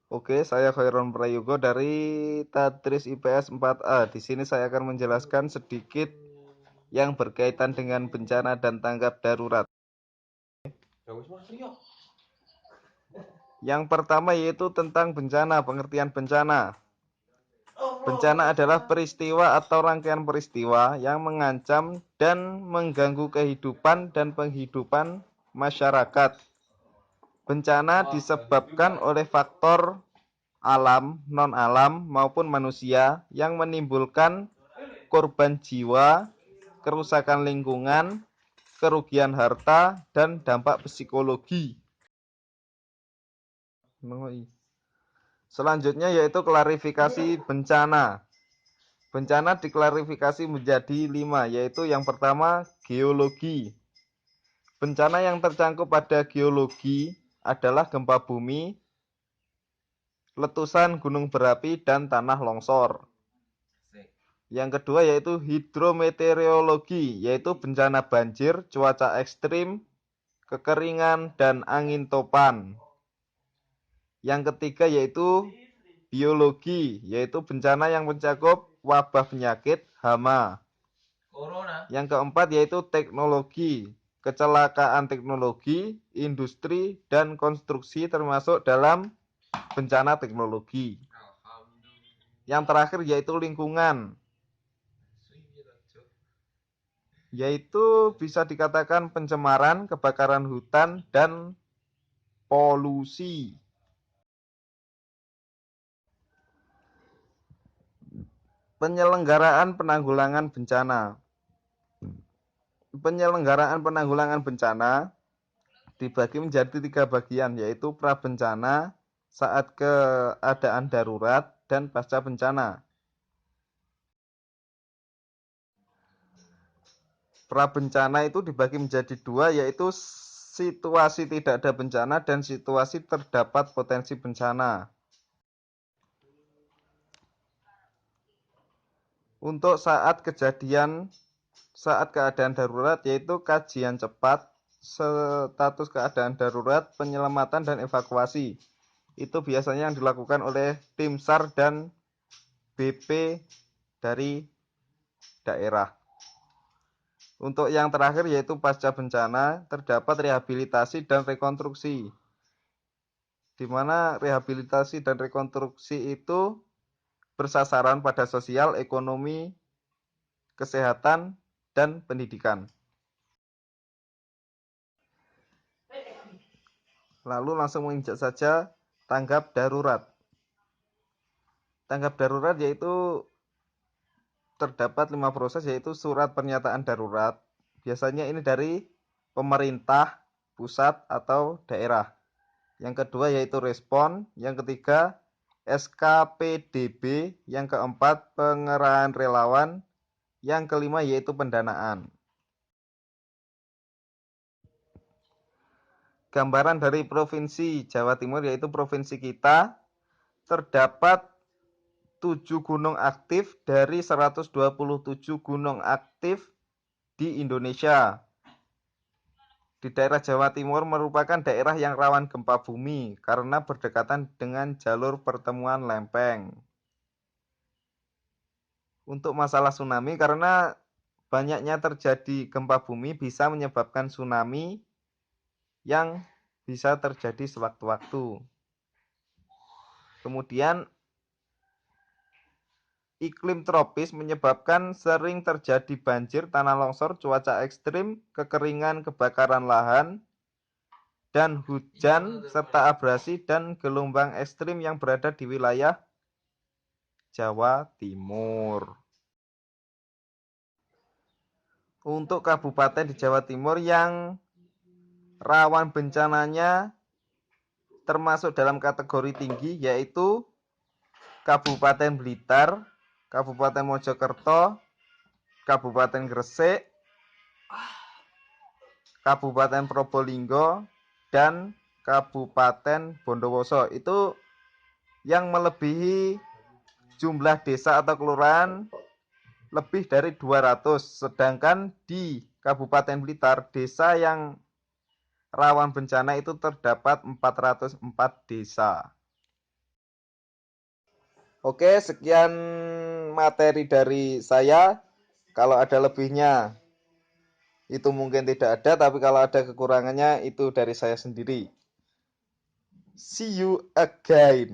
Oke, saya Khairon Prayogo dari Tadris IPS 4A. Di sini saya akan menjelaskan sedikit yang berkaitan dengan bencana dan tanggap darurat. Yang pertama yaitu tentang bencana, pengertian bencana. Bencana adalah peristiwa atau rangkaian peristiwa yang mengancam dan mengganggu kehidupan dan penghidupan masyarakat. Bencana disebabkan oleh faktor alam, non-alam maupun manusia yang menimbulkan korban jiwa, kerusakan lingkungan, kerugian harta, dan dampak psikologi. Selanjutnya yaitu klarifikasi bencana. Bencana diklarifikasi menjadi 5, yaitu yang pertama geologi. Bencana yang tercakup pada geologi adalah gempa bumi, letusan gunung berapi, dan tanah longsor. Yang kedua yaitu hidrometeorologi, yaitu bencana banjir, cuaca ekstrim, kekeringan, dan angin topan. Yang ketiga yaitu biologi, yaitu bencana yang mencakup wabah penyakit, hama. Yang keempat yaitu teknologi, kecelakaan teknologi, industri, dan konstruksi termasuk dalam bencana teknologi. Yang terakhir yaitu lingkungan, yaitu bisa dikatakan pencemaran, kebakaran hutan, dan polusi. Penyelenggaraan penanggulangan bencana. Penyelenggaraan penanggulangan bencana dibagi menjadi 3 bagian, yaitu prabencana, saat keadaan darurat, dan pasca bencana. Prabencana itu dibagi menjadi 2, yaitu situasi tidak ada bencana dan situasi terdapat potensi bencana. Untuk saat keadaan darurat, yaitu kajian cepat, status keadaan darurat, penyelamatan, dan evakuasi. Itu biasanya yang dilakukan oleh tim SAR dan BP dari daerah. Untuk yang terakhir yaitu pasca bencana, terdapat rehabilitasi dan rekonstruksi, di mana rehabilitasi dan rekonstruksi itu bersasaran pada sosial, ekonomi, kesehatan, dan pendidikan. Lalu langsung menginjak saja tanggap darurat. Tanggap darurat yaitu terdapat 5 proses, yaitu surat pernyataan darurat. Biasanya ini dari pemerintah, pusat, atau daerah. Yang kedua yaitu respon. Yang ketiga SKPDB. Yang keempat pengerahan relawan. Yang kelima yaitu pendanaan. Gambaran dari Provinsi Jawa Timur, yaitu provinsi kita, terdapat 7 gunung aktif dari 127 gunung aktif di Indonesia. Di daerah Jawa Timur merupakan daerah yang rawan gempa bumi karena berdekatan dengan jalur pertemuan lempeng. Untuk masalah tsunami, karena banyaknya terjadi gempa bumi bisa menyebabkan tsunami yang bisa terjadi sewaktu-waktu. Kemudian iklim tropis menyebabkan sering terjadi banjir, tanah longsor, cuaca ekstrim, kekeringan, kebakaran lahan, dan hujan, serta abrasi dan gelombang ekstrim yang berada di wilayah Jawa Timur. Untuk kabupaten di Jawa Timur yang rawan bencananya termasuk dalam kategori tinggi, yaitu Kabupaten Blitar, Kabupaten Mojokerto, Kabupaten Gresik, Kabupaten Probolinggo, dan Kabupaten Bondowoso. Itu yang melebihi jumlah desa atau kelurahan lebih dari 200. Sedangkan di Kabupaten Blitar, desa yang rawan bencana itu terdapat 404 desa. Oke, sekian materi dari saya. Kalau ada lebihnya, itu mungkin tidak ada, tapi kalau ada kekurangannya, itu dari saya sendiri. See you again.